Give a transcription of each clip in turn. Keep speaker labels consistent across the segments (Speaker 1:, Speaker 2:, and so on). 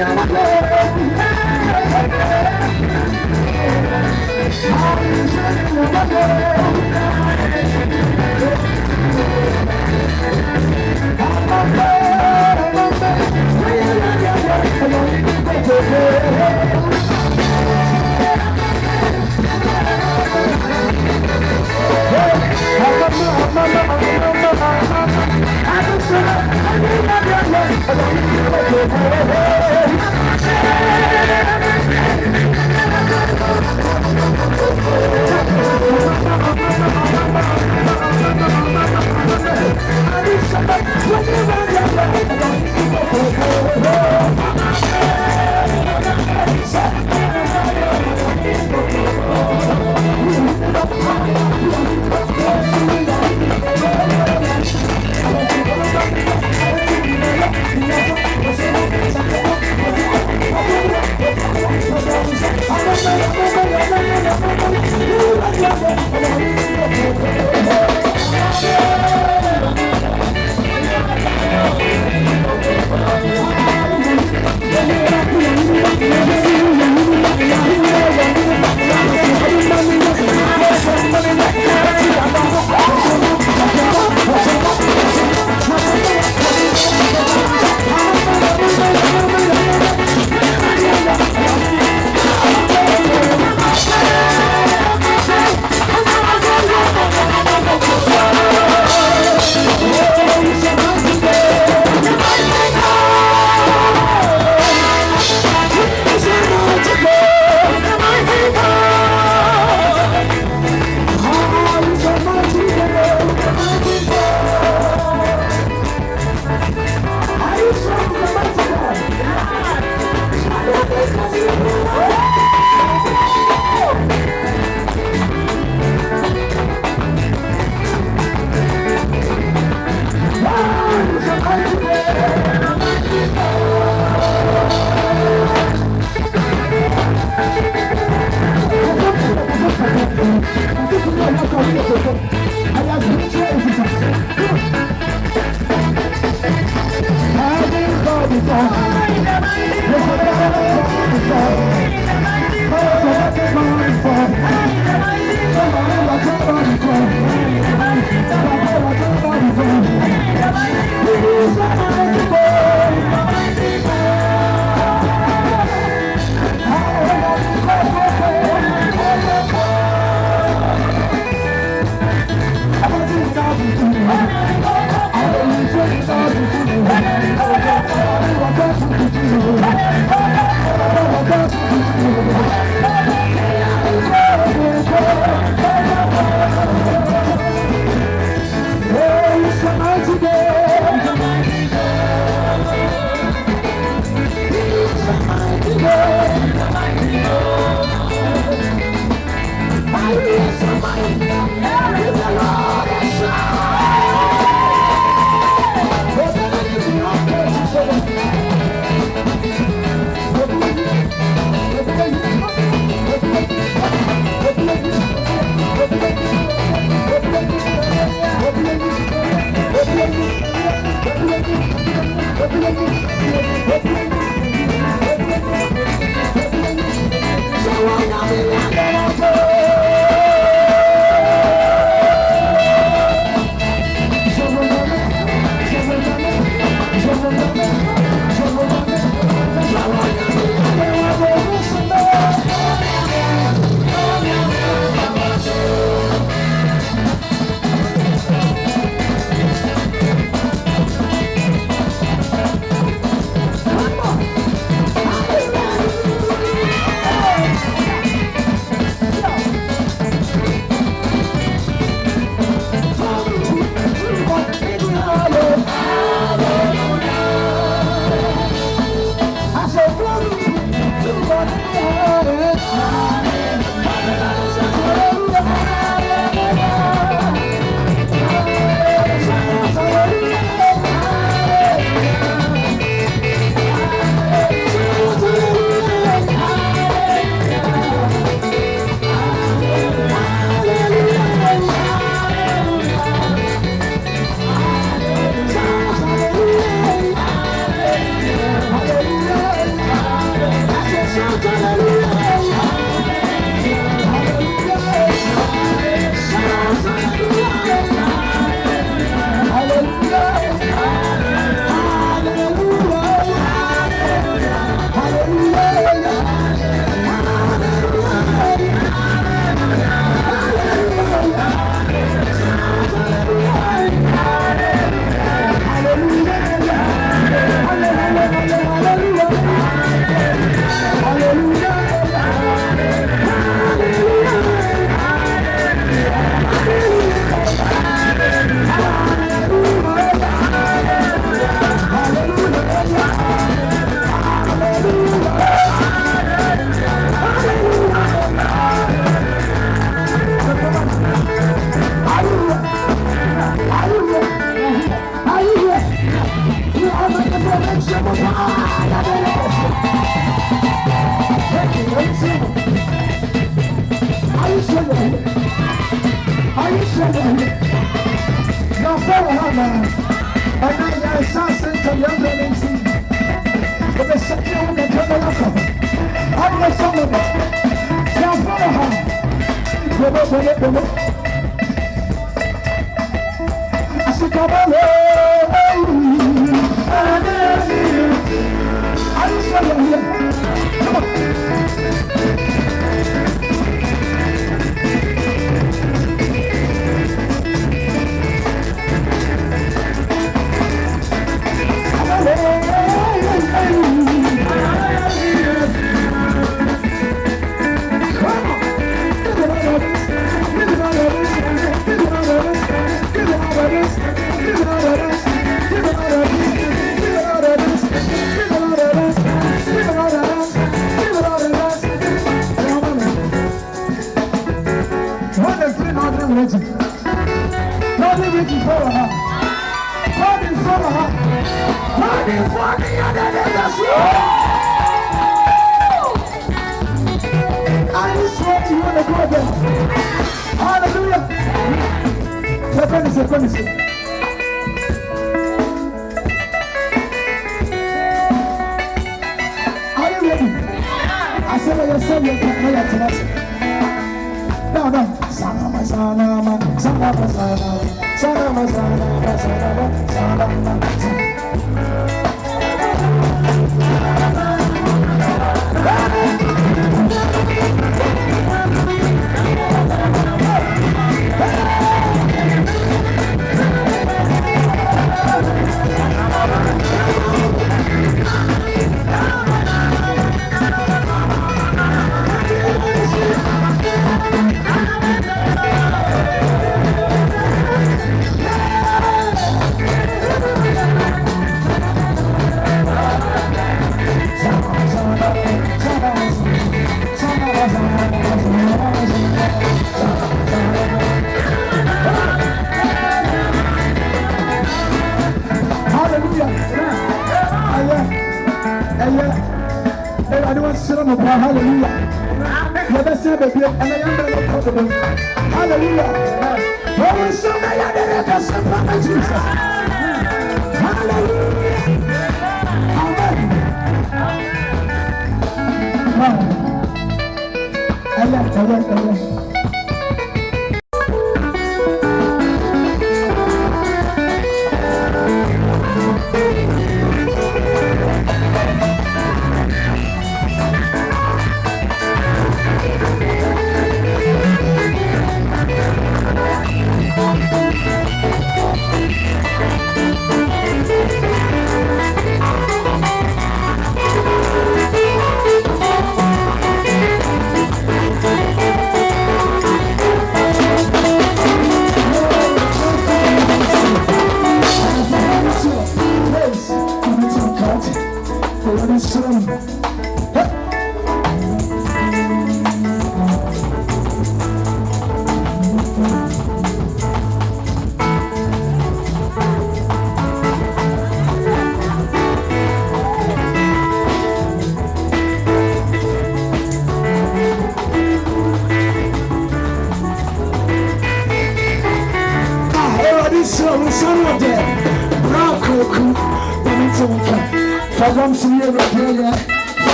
Speaker 1: I'm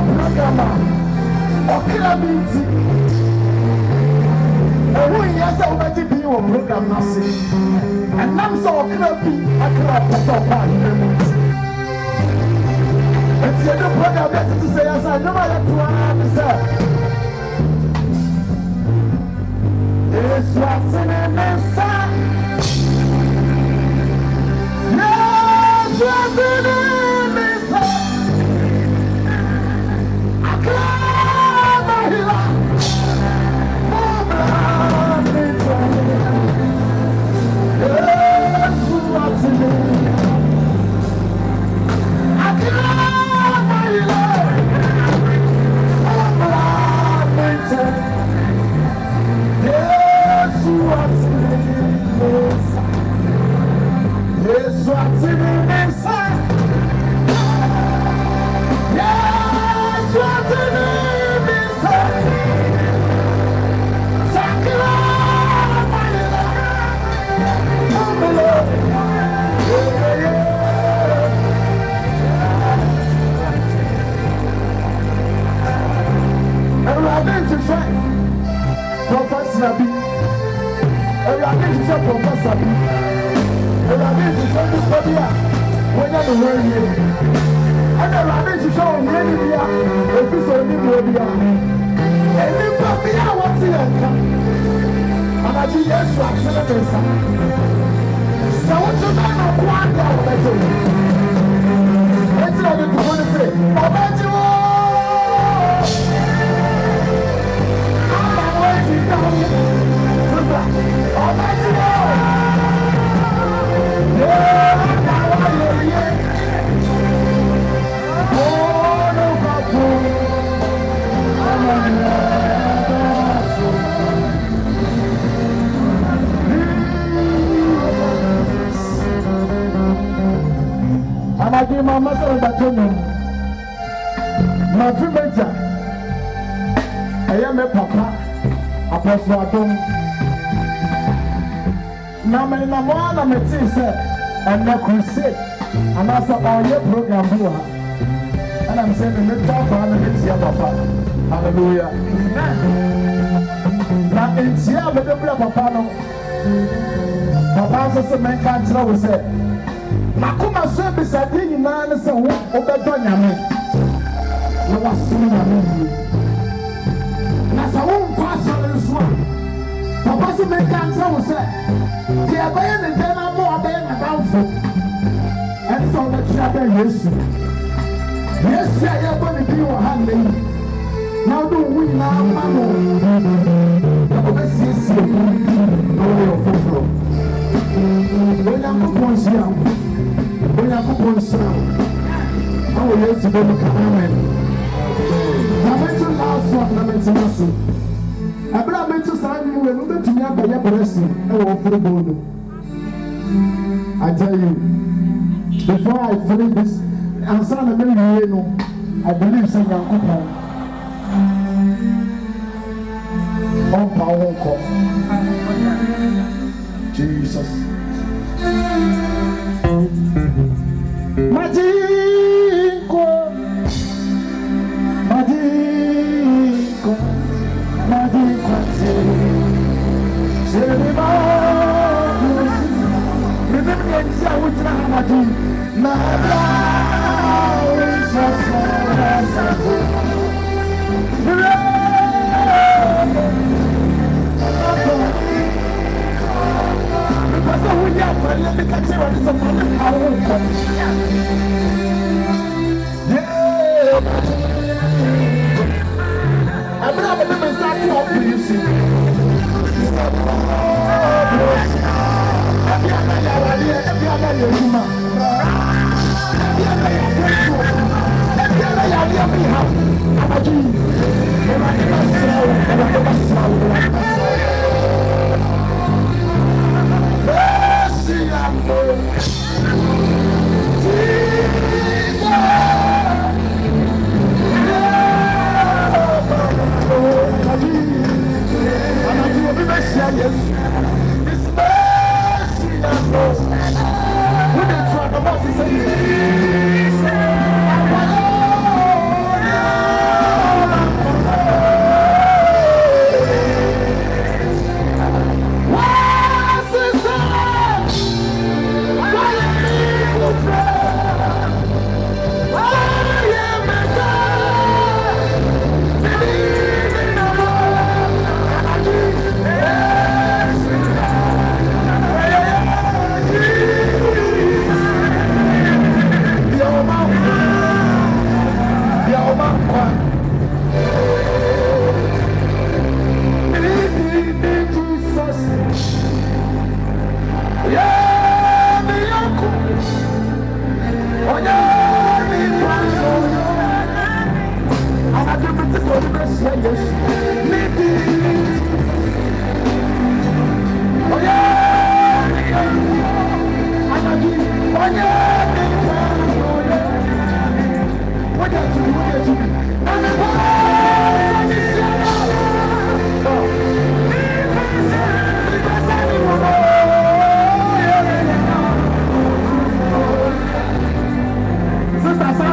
Speaker 1: program Okilabiti. And who yes, I will be your program nothing. And I'm so Okilabi, I cannot put up on it's your new program better to say as I know my answer. It's what's in an answer. Yes, what's in an answer. I can't hear that. Yes, what's in it? I can't hear that. Yes, what's in it? Yes, what's in it? Yes, what's in it? Professor B. Everybody should Professor B. Everybody should show Fabia. When you're the way here. And everybody should show Media. If you saw me, Media. And if Fabia wants to enter. And I do yes, so I'm saying this. So what you know, one day I'll let you. What's it going to say? I'll let you. And I give my mother that to me. My future. I am a papa. Apostle Adam. Now, my one of my things and no crusade, and that's all your program. And I'm saying, the top for the papa. Hallelujah. Now, it's here with the papa. Papa says, man can't tell us it. Makuma service at the man is a woman over Donyame. You are soon a movie. That's a woman pastor in swamp. Papa says, man can't tell us it. The abandoned and then I'm more abandoned about food. And so that you have yes. Yes, I am going to be your handling. Now do we now, Mamma? Let's see, no way of fulfill. When I'm upon Siam, when I'm upon Siam, I will let you go to Amen. I went to last one, I went to Massey. I went to sign you and went to me up by your blessing. I tell you, before I finish this, I'm sorry, I believe some young couple. On power call. Jesus. Magico, Magico, Magico, remember to say what you have to do.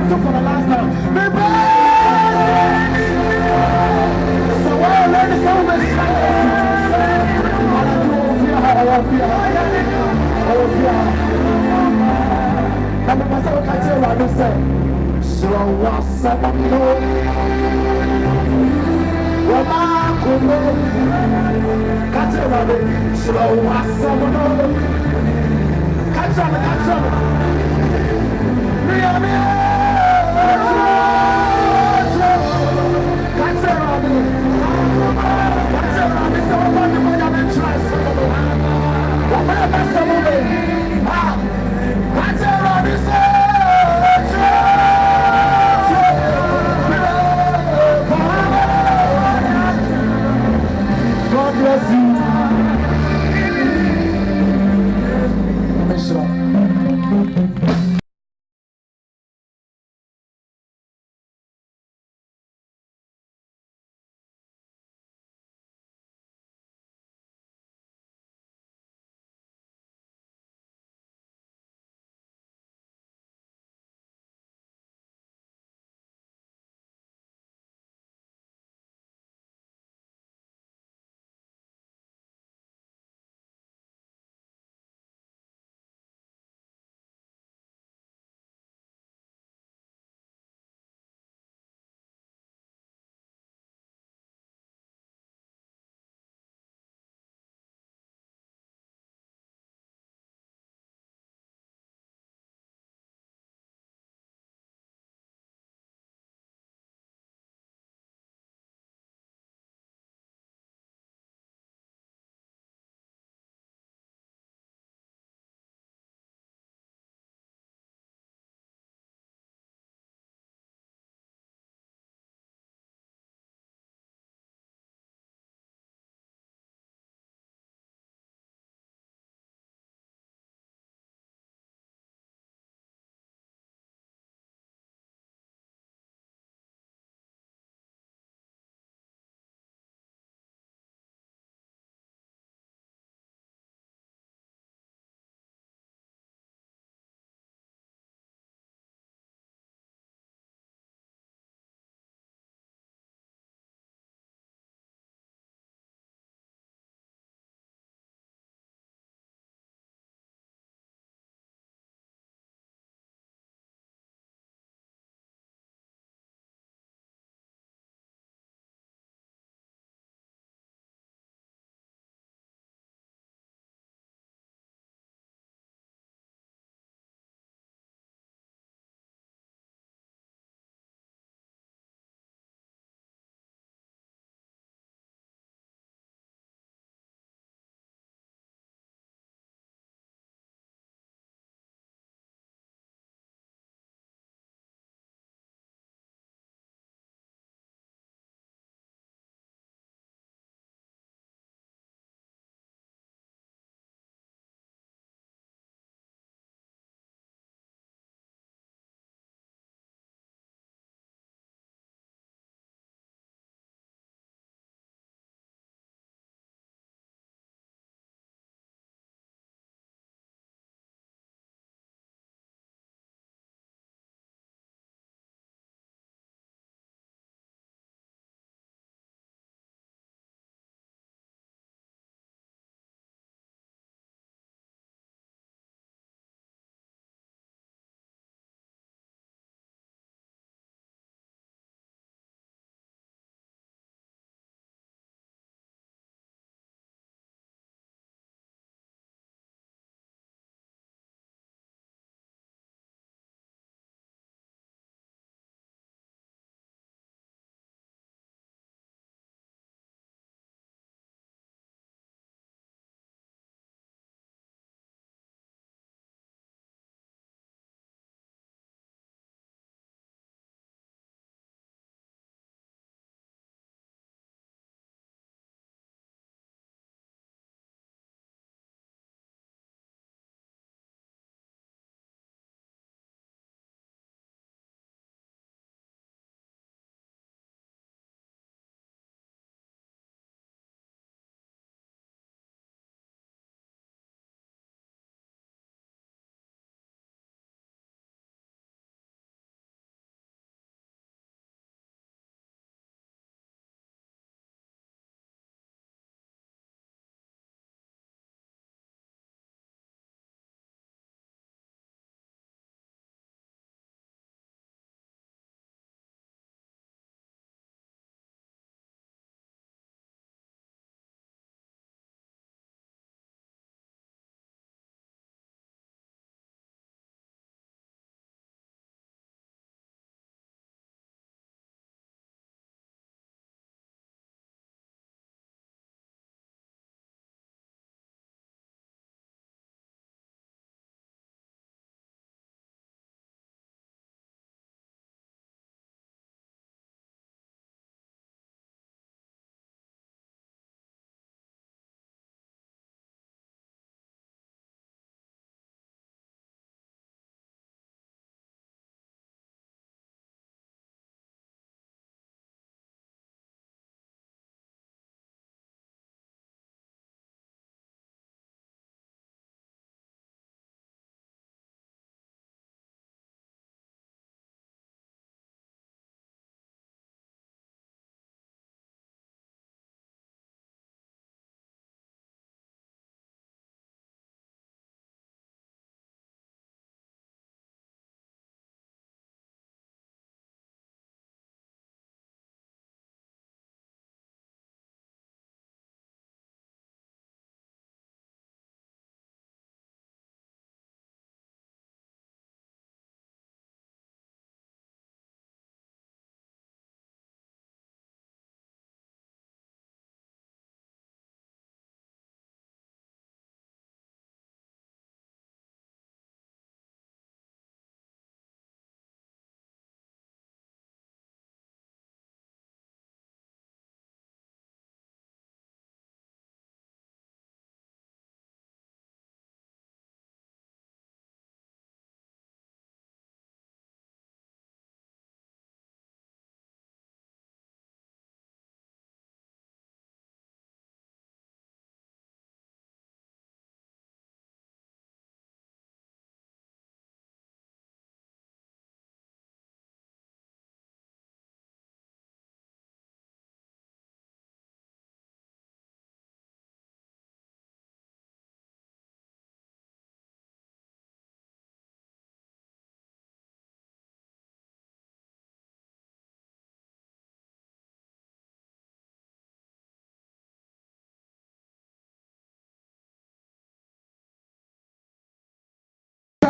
Speaker 1: For the last time. God bless you.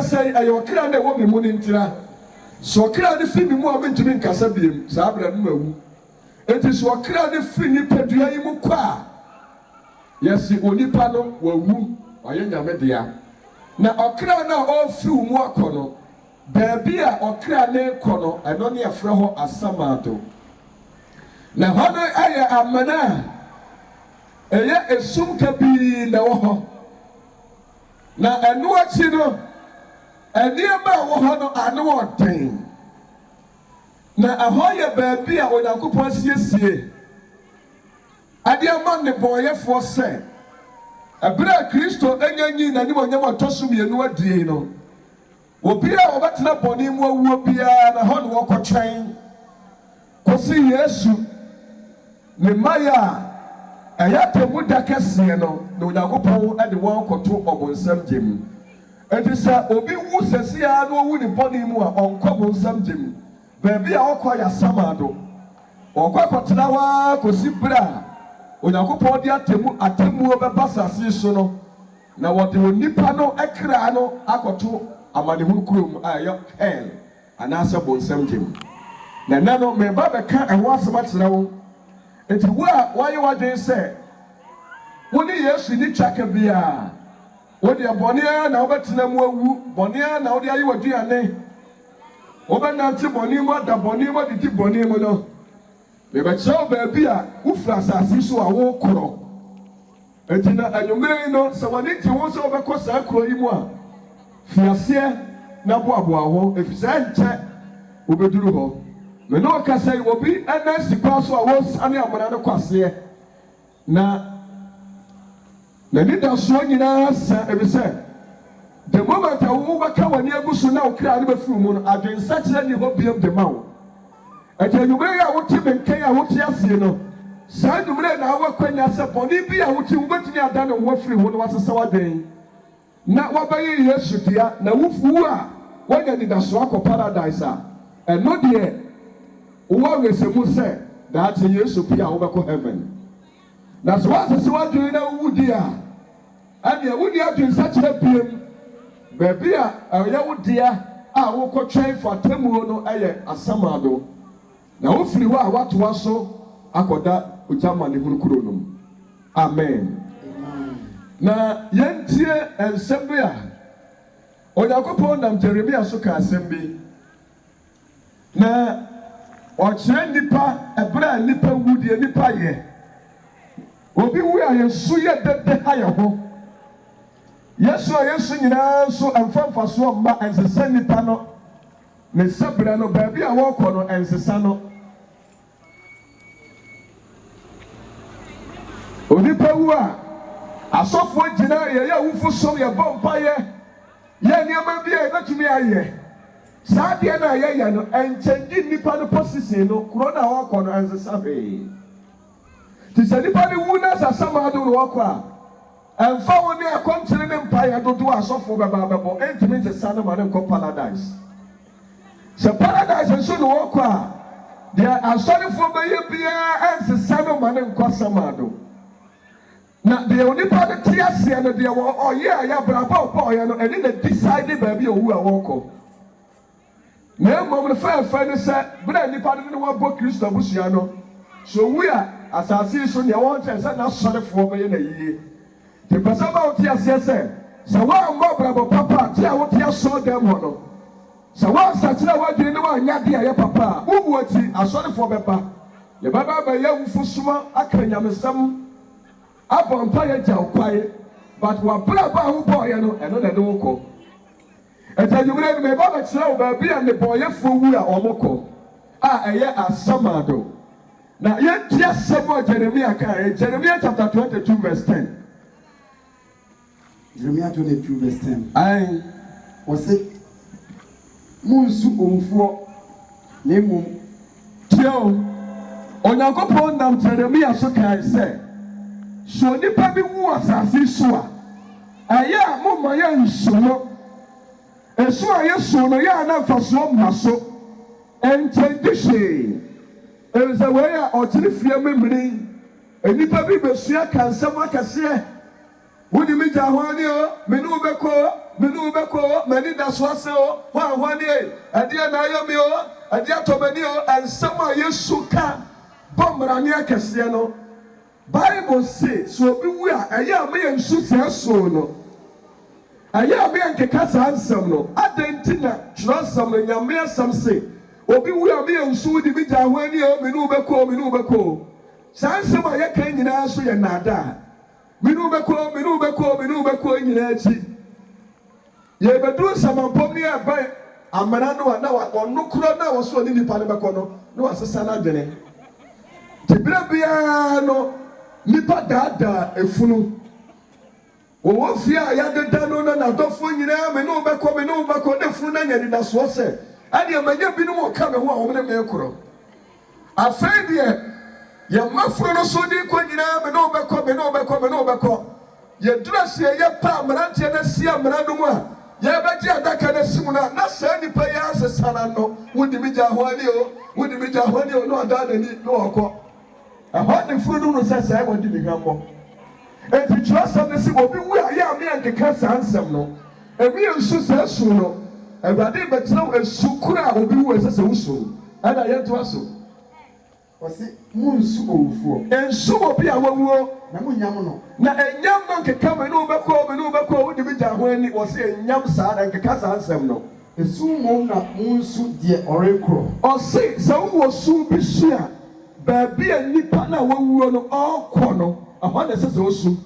Speaker 2: say ayo kra na wo me mu ni ntira so kra de fi mi mu a mentumi nkasa biem saa abra no mawu enti so kra de fi ni padua yi mu kwa yesi onipa no wawu aye nyame dia na okra na ofi mu akono baabi a okra ne kono eno ne afre ho asamado na hono aye amana eye esum kabi na wo ho na eno achi no eniema wo ho no ane oden na ahoye baabi a onyankopon siesie ade ama ne boyefo se abira Kristo enyanyi na ni onyam atosom yenu adie no obi a obetena boni mu awuo bia na ho ne wokotwen kosi Yesu ne maya ayatemu dakese no na onyankopon ade won koto obonsam gem etisa obi wu sesia no wu ni boni mu a onko bonsam gem baabi a okoya samado okokotena wa kosi bra onyankopon di atemu obebasase so no na wode onipa no ekra no akoto amanehunu kurom ayo hell anasa bonsam gem na nano me ba be ka eho asema kyerɛ wo enti wo a waye wadwen sɛ woni Yesu ni twaka bia wode abɔne na wobɛtena mu awu bɔne na wode ayi waduane wobenante bɔne mu da bɔne mu didi bɔne mu no me ba kyerɛ baabi a wofra asase so a wo korɔ enti na anwumere no sɛ wani ti wo sɛ wobɛkɔ saa kuro yi mu a fiaseɛ na boaboa ho efisɛ nkyɛ wobɛduru hɔ me no ka sɛ obi ana sikwa so a wo sane amana no kwaseɛ na ni da so nyina sa ebisɛ the moment a wo bɛka wani agusu na okra ne bɛfiri mu no adwensa kyerɛ ne hɔ biam de ma wo ɛtɛ nwumere a wote benkan a wote asie no saa nwumere na awakwanya sɛ bɔne bi a wote wobɛtumi ada ne ho afiri ho no wasesa wadwen na wabɛyɛ Yesu dia na wofuwu a wanya nidaso akɔ paradise a ɛno deɛ wo wesemu sɛ daakye Yesu pia wobɛkɔ heaven na so wasese wadwen na wuwu dia ɛdeɛ wodi adwensa kyerɛ biam baabi a ɛyɛ wo dia a wokɔtwɛn fatamuo no ɛyɛ asamado na wofiri hɔ a watoa so akɔda ogyama ne hunu kuro no amen na yentie ensɛm bi a onyankopɔn nam Jeremia so ka asɛm bi na ɔkyerɛ nipa ɛberɛ a nipa wu deɛ nipa yɛ obi wu a yɛsu yɛ dede ha yɛ ho Yesu a Yesu nyinaa nso ɛmfamfa so mma ɛnsesa nipa no ne sɛbrɛ no baabi a wɔkɔ no ɛnsesa no onipa wu a asɔfoɔ gyina yɛyɛ awufo som yɛbɔ mpayɛ yɛ nneɛma bi a yɛbɛtumi ayɛ saa deɛ no a yɛyɛ no ɛnkyɛngye nipa no position no kuro no a wɔkɔ no ɛnsesa hwee nti sɛ nipa no wu na sɛ samado no wɔkɔ a ɛmfa wo ne akɔnkyere ne mpayɛ dodoɔ asɔfoɔ bɛbɔ ɛntumi nsesa no ma ne nkɔ paradise sɛ paradise nso ne wɔkɔ a deɛ asɔrefoɔ bɛyɛ biara ɛnsesa no ma ne nkɔ samado na deɛ onipa no te aseɛ no deɛ ɔyɛ a yɛabrabɔ ɔyɛ no ɛne na decide baabi a owu a wɔkɔ na mmom no fɛɛfɛ no sɛ berɛ nipa no ne wɔbɔ Kristo abusua no so owu a asase yi so nea wɔn kyerɛ sɛ n'asɔrefoɔ bɛyɛ na yie te pɛ sɛ ma wote aseɛ sɛ woammɔ brabɔ papa te a wote asɔre dɛm hɔ no sɛ woansakyerɛ a woadwene ne woanya de a yɛ papa a wowu akyi asɔrefoɔ bɛba yɛbɛba bɛyɛ awufo soma aka nyamesɛm abɔ mpa yɛ gya kwae but wabraba a wobɔɔyɛ no ɛno na ɛde wo kɔ ɛgya nwumere no meba bɛkyerɛ wo baabi a nnebɔɔyɛfoɔ wu a ɔmokɔ a ɛyɛ asamado na yɛntie asɛm a Jeremia kae Jeremia chapter 22 verse 10
Speaker 3: Jeremia 22 verse 10
Speaker 2: ayi
Speaker 3: wɔse munsu omfuɔ na mmom
Speaker 2: tie o onyankopɔn nam Jeremia so kae sɛ so nipa bi wu asase so a ɛyɛ a momma yɛ nso no ɛso a yɛso no yɛ a na mfasoɔ mma so ɛnkyɛngye hwee ɛsɛ wei a ɔkyere fie memene nipa bi bɛsua ka nsɛm akɛseɛ wode me gya ho ane o me ne wobɛkɔ menu beko mani da so ase o hwan e ade na ayo mi o ade atobani o ansama Yesu ka bomrane akese no Bible say so obi wu a eya me nsu so no eya me nkeka sansam no adentina trosam no nyame asam say obi wu a me nsu di bi ja hwani o menu beko sansam a ye kan nyina so ye nada menu beko nyina achi ye bedru samampom ni abai amana no na onu kro na wo so ni nipa ne beko no na wasesa na dwene tibira bia no nipa dada efunu wo fia ya deda no na dofo nyina menu beko de funu na nyadi da so se ade amanya bi no mo ka me ho a wo ne me kro afai de ye mafuro no so di ko nyina menu beko ye dress ye pa amrante na si amrado mu a ye beji adaka na simu na sa nipa ya asesana no wodi mi ja hwani o no ada na ni no okọ ehọ de furu no sesa e wodi mi gambo enti trust na si obi wu a ya me ankeka sansem no emi ensu sesu no Awurade betena esukura obi wu sesa usu ada ye to aso
Speaker 3: wasi munsu owufuo
Speaker 2: ensu obi a wawuo
Speaker 3: na munyam no
Speaker 2: na enyam no nkeka menu beko wodi bi ja hwani wasi enyam saa na nkeka sansem no
Speaker 3: esu mom na munsu de orekro
Speaker 2: osi sa wo su bi su a baabi a nipa na wawuo no okọ no ahọ na sesa osu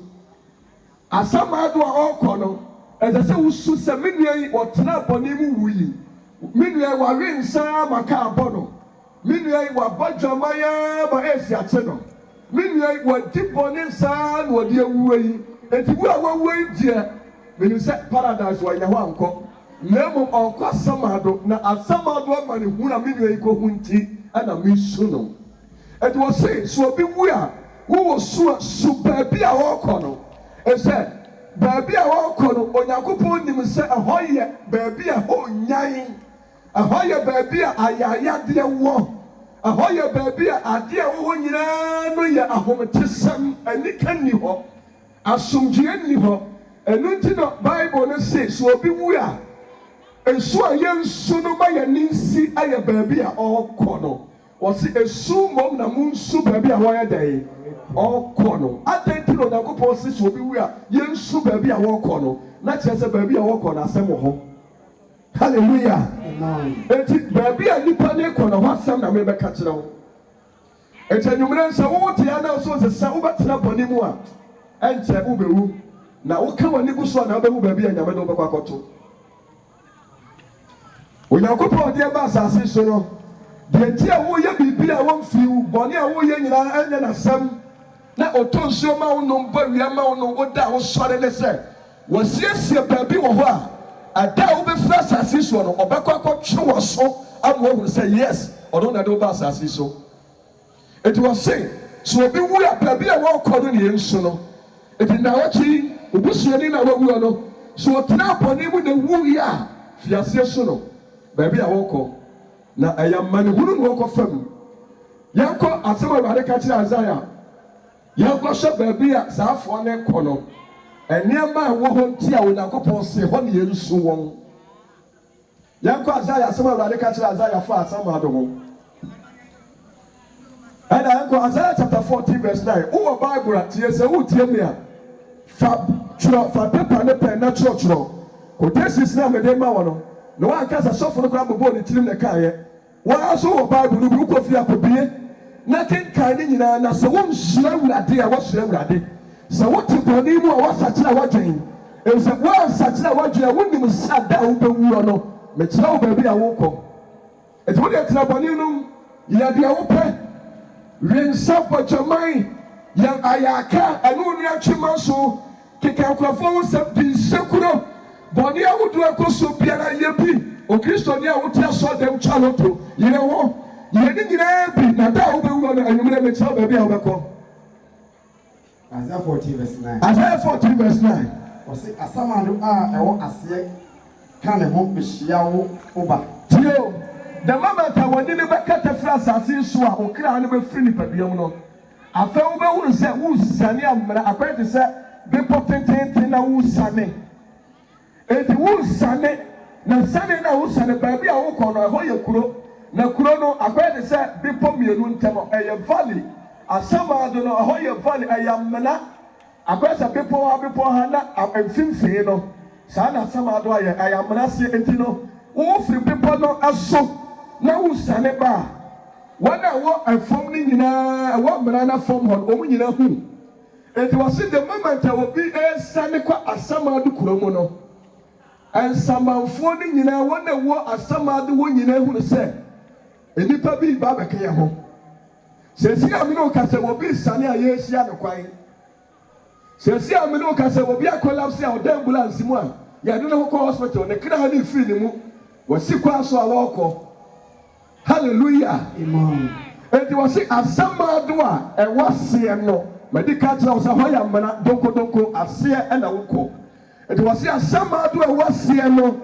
Speaker 2: asamado a okọ no ezese usu se menua yi otena boni mu wuyi menua wa rensa maka abono menua yi wa bajamaya ba esi ate no menua yi wa diboni sa no de awuo yi enti wu a wawuo yi die menu se paradise wa nya ho anko nemo onko asamado na asamado amane hu na menua yi ko hunti ana misu no enti wo se so obi wu a wo su baabi a okọ no ese baabi a wɔkɔ no Onyankopɔn nim sɛ ɛhɔ yɛ baabi a honyan ɛhɔ yɛ baabi a ayayadeɛ wɔ ɛhɔ yɛ baabi a adeɛ a wɔwɔ nyinaa no yɛ ahometesɛm anika nni hɔ asomdwoeɛ nni hɔ ɛno nti na Bible no se so obi wu a esu a yɛnsu no ma yɛ ne nsi ayɛ baabi a ɔrekɔ no wɔse esu mmom na mu nsu baabi a wɔyɛ dɛn ɔkɔ no adanti na Onyankopɔn sisi obi wu a yɛnsu baabi a wɔkɔ no na kyerɛ sɛ baabi a wɔkɔ no asɛm wɔ hɔ hallelujah eti baabi a nipa ne kɔ no hɔ asɛm na mebɛka kyerɛ wo eti anwummerɛ nsa wo te ya na so sesa wobɛtena bɔne mu a ɛnkyɛ wobɛwu na woka w'ani gu so a na wobɛwu baabi a Nyame de wobɛkɔ akɔto Onyankopɔn deɛ ba asase so no deɛ ti a woyɛ biribi a wɔmfiri bɔne a woyɛ nyinaa ɛnyɛ n'asɛm na oto nsuo ma wo nom ba wia ma wo nom woda wo sɔre ne sɛ wɔsiesie baabi wɔ hɔ a ada a wobɛfiri asase so no ɔbɛkɔ akɔtwe wɔ so ama wohu sɛ yes ɔno na de woba asase so enti wɔse so obi wu a baabi a wɔrekɔ no ne yɛnsu no enti na wɔkyi obusuani na wawuo no so ɔtena bɔne mu na wu yi a fiaseɛ so no baabi a wɔrekɔ na ɛyɛ mmanehunu na wɔkɔ fam yɛnkɔ asɛm a Awurade ka kyerɛ Isaiah yɛnkɔ hyɛ baabi a saafoɔ ne kɔ no nneɛma a ɛwɔ hɔ nti a Onyankopɔn se hɔ ne yɛnsu wɔn yɛnkɔ Isaiah asɛm a Awurade ka kyerɛ Isaiah fa asɛm ado ho ɛna yɛnkɔ Isaiah chapter 14 verse 9 wowɔ Bible a tie sɛ wotie me a fa pepa ne pɛn na kyerɛkyerɛ quotations na mede ma wɔ no na wanka sɛ sɔfo no koraa bobɔɔ ne tirim ne kaeɛ wɔn so wɔ Bible no bi wokɔ fie akɔbie na kenkan ne nyinaa na sɛ wonhyira Awurade a wɔhyira Awurade sɛ wote bɔne mu a wɔsakyerɛ a wɔdwen sɛ wɔansakyerɛ a wɔdwen a wonim sɛ da a wobɛwuo no mekyerɛ wo baabi a wokɔ ɛti wode tena bɔne no yɛ deɛ wopɛ wensa bɔgyaman yɛn ayaka ɛne wo nua twema so keka nkurɔfoɔ wo sɛ di nsekuro bɔne ahodoɔ ɛkɔ so biara yɛ bi okristoni a wote asɔ dɛm twa loto yɛrɛ hɔ yɛne nyinaa bi na da a wobɛwuo no anwummerɛ mekyerɛ baabi a wobɛkɔ
Speaker 3: Isaiah 14 verse 9
Speaker 2: Isaiah 14 verse 9
Speaker 3: wɔse asamado a ɛwɔ aseɛ ka ne ho behyia wo woba
Speaker 2: tio the moment a wɔne ne bɛkata firi asase so a okra no bɛfiri nipaduam no afɛ wobɛhunu sɛ wosane ammara akɔyɛ te sɛ bepɔ tententen na wosane enti wo sane na sane na wo sane baabi a wo kɔ no ɛhɔ yɛ kuro na kuro no akɔyɛ de sɛ bepɔ mmienu ntɛm ɛyɛ valley Asamado no ɛhɔ yɛ valley ɛyɛ amena akɔyɛ sɛ bepɔ ha na mfimfini no saa na Asamado ayɛ ɛyɛ amena se enti no wo firi bepɔ no aso na wo sane ba wɔn a wɔ ɛfam no nyinaa ɛwɔ mmena na fam hɔ no wɔn nyinaa hu enti wɔsi the moment a obi ɛsane kɔ Asamado kuro mu no nsamanfoɔ no nyinaa wɔn a wɔ Asamado wɔn nyinaa hu no sɛ enipa bi ba abɛka yɛ ho sɛsi amene okasa obi sane a yɛahyia no kwan sɛsi amene okasa obi akɔlapse a ɔda ambulance mu a yɛde no kɔ hospital ne kra ha ne firi ne mu wɔsi kɔ so a wɔkɔ hallelujah
Speaker 3: amen
Speaker 2: enti wɔsi Asamado a ɛwɔ seɛ no medical kyerɛ sɛ hɔ yɛ amena donkodonko aseɛ ɛna wokɔ enti wɔsi Asamado a ɛwɔ seɛ no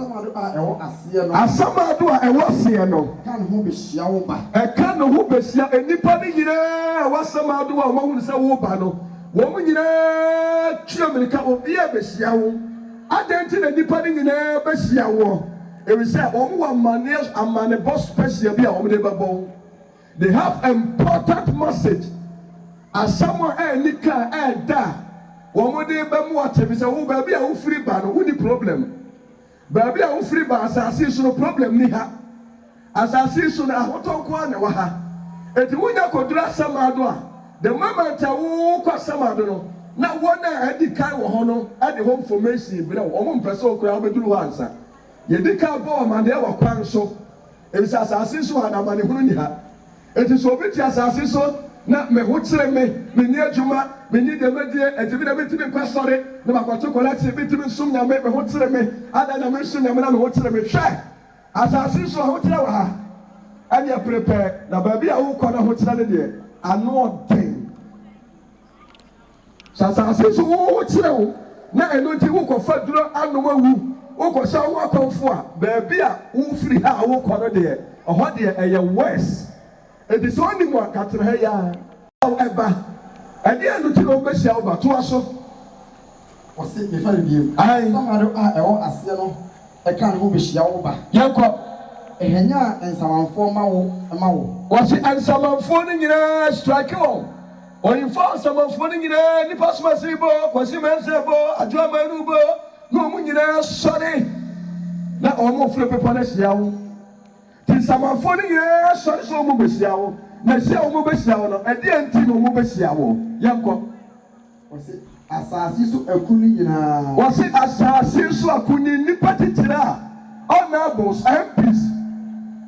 Speaker 3: Asamado a ɛwɔ aseɛ no
Speaker 2: Asamado a ɛwɔ seɛ no
Speaker 3: ka ne ho behyia wo ba
Speaker 2: ɛka ne ho behyia enipa no nyinaa ɛwɔ Asamado a wɔn ahunu sɛ wo ba no wɔn nyinaa twɛ mirika obi a behyia wo adanti na nipa no nyinaa behyia wo ewisa wɔn wɔ amanebɔ special bi a wɔn de bɛbɔ they have important message asamo a ɛnika ɛda wɔn de bɛmu ɔtɛ bi sɛ wo baabi a wo firi ba no wo ni problem. Baabi a wo firi ba asase so no problem ni ha asase so na ahotɔ nko na wɔ ha eti wonya kodura Asamado a the moment a wo kɔ Asamado no na wɔn a adi kan wɔ hɔ no ade hɔ information bi na wɔn mpɛ sɛ okura abɛduru hɔ ansa yɛdi kan bɔ ɔman deɛ wɔ kwan so ebisa asase so ha na amane hunu ni ha eti so obi ti asase so na me ho kyerɛ me ni adwuma me ni dɛmɛdie ɛtibi na bitimi nkɔ sɔre na makɔto kɔlɛti bitimi nsum nyame me ho kyerɛ me ada na me nsum nyame na me ho kyerɛ me hwɛ asase so a ho kyerɛ wɔ ha ɛnyɛ prepare na baabi a wokɔ na ho kyerɛ ne deɛ ano ɔden asase so wo kyerɛ wo na ɛno nti wokɔfa duro anom awu wokɔhyɛ wo akɔmfo a baabi a wofiri ha a wokɔ no deɛ ɛhɔ deɛ ɛyɛ west edi sɛ ɔni mu a katere ha ya ɛba ɛdi ɛnu ti na ɔbɛhyia ɔba toa so.
Speaker 3: wɔsi nifa de biem. Asamado a ɛwɔ aseɛ no ɛka ne ho behyia wo ba.
Speaker 2: yɛnkɔ.
Speaker 3: ɛhɛnya nsamanfoɔ ma wo.
Speaker 2: wɔsi nsamanfoɔ no nyinaa strike wɔn ɔyinfo nsamanfoɔ no nyinaa nipa somasi bɔ kwasi mɛnsa bɔ adwamanu bɔ na wɔn nyinaa sɔre na wɔn firi pepɔ no hyia wo. Nsamanfoɔ no nyinaa sɔre sɛ wɔn bɛhyia wo na hyia wɔn bɛhyia wo no ɛdeɛ nti na wɔn bɛhyia wo yɛnkɔ.
Speaker 3: wɔsi asase so aku ni nyinaa.
Speaker 2: wɔsi asase so aku ni nipa titire a honourables MPs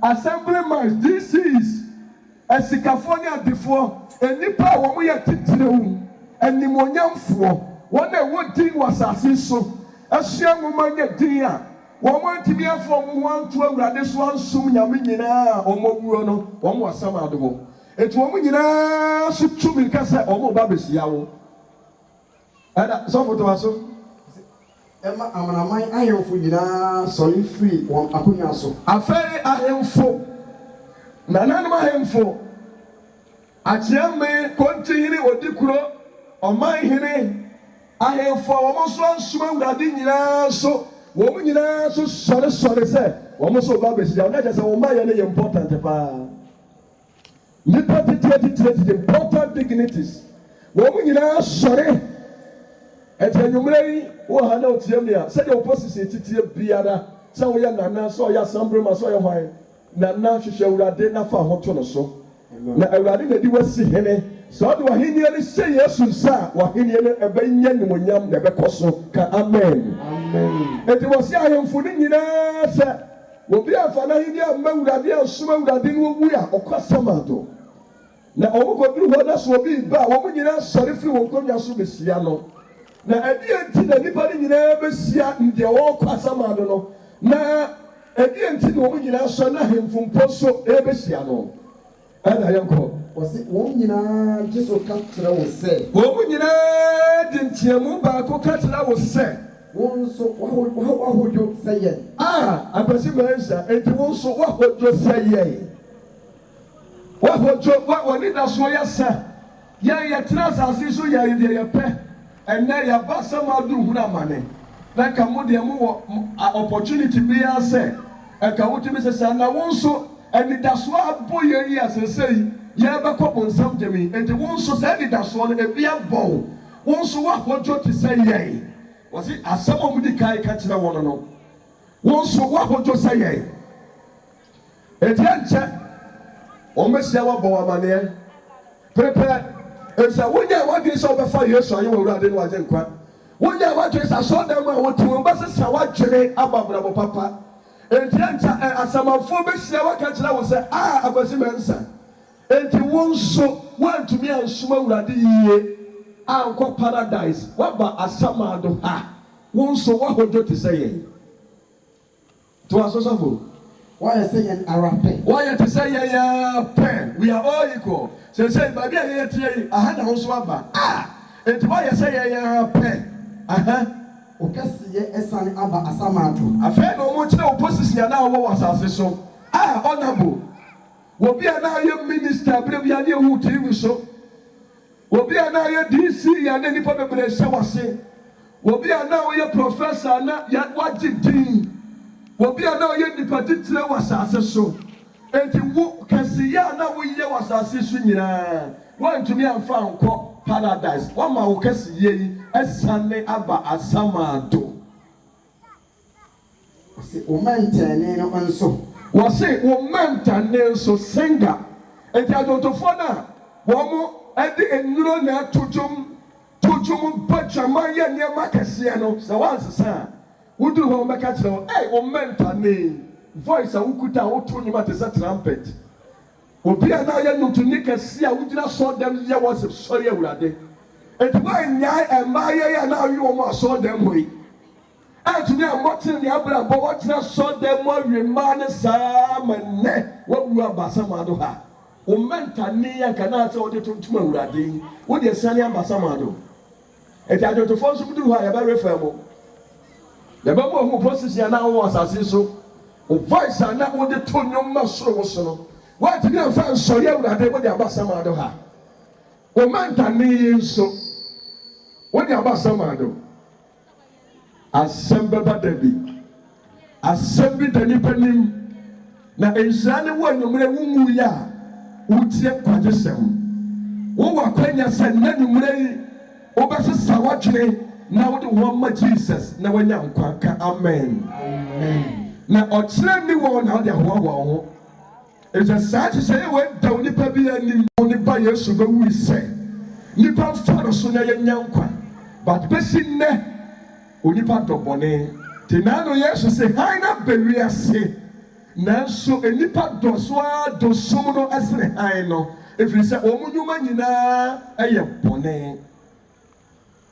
Speaker 2: assemblymen DCs ɛsikafoɔ ne adefoɔ enipa a wɔn yɛ titire wo animonyamfoɔ wɔn a ɛwɔ din wɔ asase so ɛsua nwoma nyɛ din a. wɔn ntumi afɔ wɔn nto awurade so ansum nyame nyinaa wɔn wuo no wɔn wɔ Asamado hɔ etu wɔn nyinaa so tumi kasa wɔn ba behyia wo ɛda sɔfo to aso.
Speaker 3: ɛma amanaman ahemfo nyinaa sɔre firi wɔn akonnwa so.
Speaker 2: afɛn ahemfo nananom ahemfo akyeame kɔntihene odi kuro ɔman hene ahemfo a wɔn so ansum awurade nyinaa so. wɔn nyinaa so sɔre sɛ wɔn so ba behyia wɔn akyɛ sɛ wɔn mayɛ no yɛ important paa nipa titire important dignities wɔn nyinaa sɔre ɛtɛ enyimire yi wɔ ha na otie mi a sɛdeɛ opposition titire biara sɛ wɔyɛ nana sɛ ɔyɛ asambrema sɛ ɔyɛ hwan nana hwehwɛ awurade nafa ahoto no so na awurade na di wasi hene sɛ ɔde wahenia no hyɛ Yesu nsa a wahenia no ɛbɛnyɛ nimonyam na ɛbɛkɔ so ka amen. eti wɔsi ahemfo ne nyinaa sɛ obi afa n'ahenia amma awurade asoma awurade no owu a ɔkɔ Asamado na wɔn kɔduru hɔ na so obi ba wɔn nyinaa sɔre firi wɔn nkonnwa so behyia no na ɛdeɛ nti na nipa no nyinaa behyia deɛ wɔkɔ Asamado no na ɛdeɛ nti na wɔn nyinaa sɔ na ahemfo mpo so ɛbehyia no ɛna yɛnkɔ.
Speaker 3: wɔsi wɔn nyinaa gye so ka kyerɛ wo sɛ.
Speaker 2: wɔn nyinaa de nteamu baako ka kyerɛ wo sɛ.
Speaker 3: wɔn nso wahodwo sɛ yɛn.
Speaker 2: apɛsi mɛnsa eti wɔn nso wahodwo sɛ yɛn. wahodwo wɔn da so yɛ sɛ yɛn yɛtena asase so yɛ deɛ yɛpɛ ɛnɛ yɛba Asamado hunu amane na ka mo de mo opportunity bi ase e ka wotimi sese na won so enidaso abo ye asesei ye be ko bonsam jemi enti won so se enidaso no e bia bo won so wa hojo ti se ye wasi asemo mu di kai ka kire won no won so wa hojo se ye enti anche o mesia wa bo amane prepare esa wonya wa bi so be fa Yesu aye wa urade no aje nkwa wonya wa twe sa so dem a wotu ba se sa wa dwere ababra bo papa enti ancha asamafo be sia wa ka kire wo se akwasi mensa enti won so wantumi ansuma urade yiye anko paradise waba asamado ha won so wa hojo ti say ye to asosafo
Speaker 3: why say an arape
Speaker 2: why to say ya pen we are all equal say ba bia ye tie aha na won so aba enti why say ya pen
Speaker 3: okasiye esane aba asamado
Speaker 2: afa no mo kire opposition na wo wasase so honorable wo bia na ye minister bre bia ne hu TV so obi ana ye DC ya ne nipa bebere hye wase obi ana ye professor na ya wagidin obi ana ye nipa titire wasase so enti wo kasiya na wo ye wasase so nyina wantumi amfa anko paradise wo ma wo kasiye yi esane aba asamado
Speaker 3: se o mantane no anso
Speaker 2: wo se wo mantane so singer enti adotofo na wo mo edi enuro na tujum bachama ye niam akese no se wansesa wudu ho meka kire o menta ne voice a wukuta woto nyima te se trumpet obi na ye nutuni kase a wudina so dem ye was sorry awurade etwa nya emaye ya na awi o mo so dem hoyi atumi amotin ne abra bo wotina so dem mo wi ma ne sa manne wawu abasa ma do ha o menta ni ya kana se o de tuntum awurade wo de sane ambasa ma do eti ajoto fo so budu ha ya ba refa mo ya ba mo position na wo asase so o voice na wo de tonyo ma soro wo so no wa ti na fa so ya awurade wo de ambasa ma do ha o menta ni so wo de ambasa ma do asembe ba dabi asembi dani panim na ensane wo anumre wumu ya utie kwajesem wo wakwanya se nanumre yi obesesa wadwene na wo de wo ma Jesus na wanya nkwanka amen na okire ni wo na wo de ho ho eza saati se we da nipa bi ani oni ba Yesu ba wi se nipa faro so na yanya nkwa but besinne onipa dobone tinano Yesu se haina bewiase nanso enipa doswa dosum no asre han no efiri se omunyuma nyina eye bone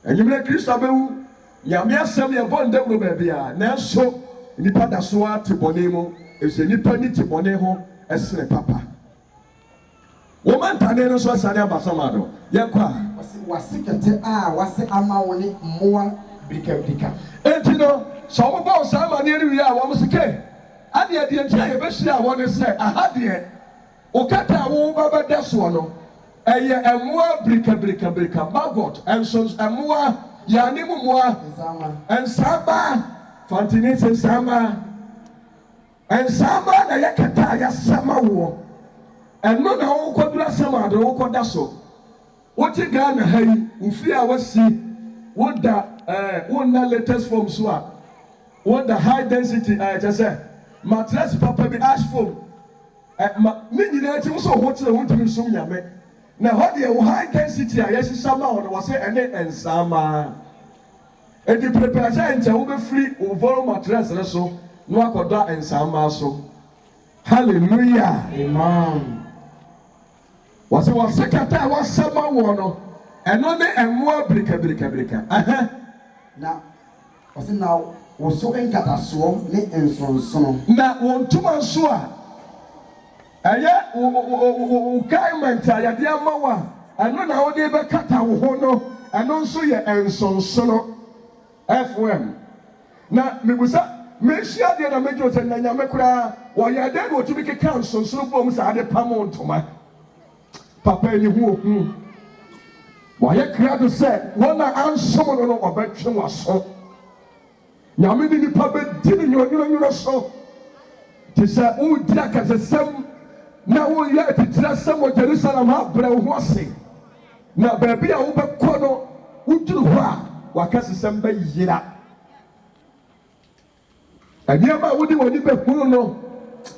Speaker 2: enyimre Kristo abewu nyame asem ye bonde wuro ba bia nanso enipa dasoa te bone mu ese nipa ni te bone ho asre papa wo mantane no so asane abasamado ye kwa
Speaker 3: wasikete wase ama woni mmoa brika
Speaker 2: enti no so mo bo sama ne ri a wo msike ade ade ntia ye be hia wo ne se ahade o kata wo baba daso no eye emoa brika maggot enso emoa ya ni mumoa ensaba fantini se sama ensaba na ye kata ya sama wo eno na wo kodura sama de wo kodaso wo ti Ghana hayi ufi a wasi wo da na latest form so a wo da high density just say mattress papa bi ash foam me nyina ti so ho tere ho ntimi so nyame na ho de wo high density a yesisa ma ho no say ene ensama edi prepare say ntia wo be free wo voro mattress ne so no akoda ensama so hallelujah
Speaker 3: amen
Speaker 2: wase wasekata wasama wo no eno ne enwo brika
Speaker 3: na wase na wo so enkataso ne ensonsono
Speaker 2: na wontuma so a eye wo government ya de amawa eno na wo de be kata wo ho no eno nso ye ensonsono FM na mebusa mehia de na mejo se nanya mekura wo ya de wo tumi keka ensonsono bom sa ade pamo ntoma papa ni hu ohu wo ya kra do se wona ansomo no obetwe waso nyame ni nipa bɛdi ne nwonwonwonwo so te sɛ wodi akasɛsɛm na woyɛ atitira sɛm wɔ Jerusalem abrɛ wo ho ase na baabi a wobɛkɔ no woduru hɔ a wakasɛsɛm bɛyera nneɛma a wode w'ani bɛhunu no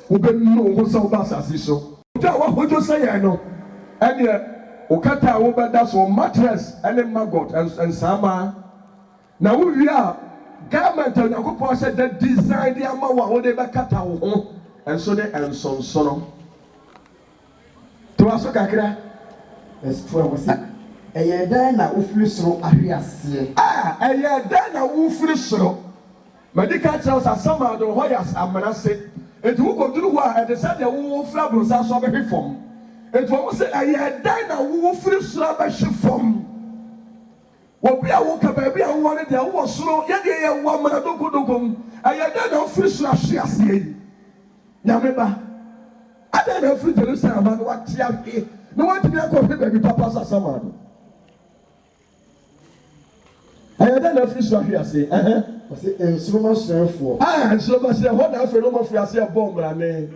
Speaker 2: wobɛnu wo ho sɛ woba asase so wode a woahodwo sɛ yɛn no ɛneɛ wokata a wobɛda so mattress ɛne maggot nsaama na wowie a garment a Onyankopɔn hyɛ da design de ama wo a wode bɛkata wo ho ɛnso ne ɛnsonsono to aso kakra
Speaker 3: ɛsitoa wɔ sɛ ɛyɛ dɛn na wofiri soro ahwe aseɛ
Speaker 2: ɛyɛ dɛn na wofiri soro medical trials asama do hɔ yɛ amena se enti wokɔduru hɔ a ɛde sɛ deɛ wofiri aborosa so abɛhwe fam enti wɔn sɛ ɛyɛ dɛn na wofiri soro abɛhwe fam obi a woka baabi a wowɔ ne deɛ wowɔ soro yɛdeɛ yɛ wɔ amena dokodoko mu ɛyɛ dɛn na wofiri soro ahwe aseɛ yi nyame ba adɛn na wofiri Jerusalem no wate ahwe na watumi akɔhwe baabi papa so asama do ɛyɛ dɛn na wofiri soro ahwe aseɛ
Speaker 3: wɔsɛ nsoroma srɛfoɔ
Speaker 2: nsoroma srɛ hɔ na afei no ɔmafiri ase ɛbɔ mmrane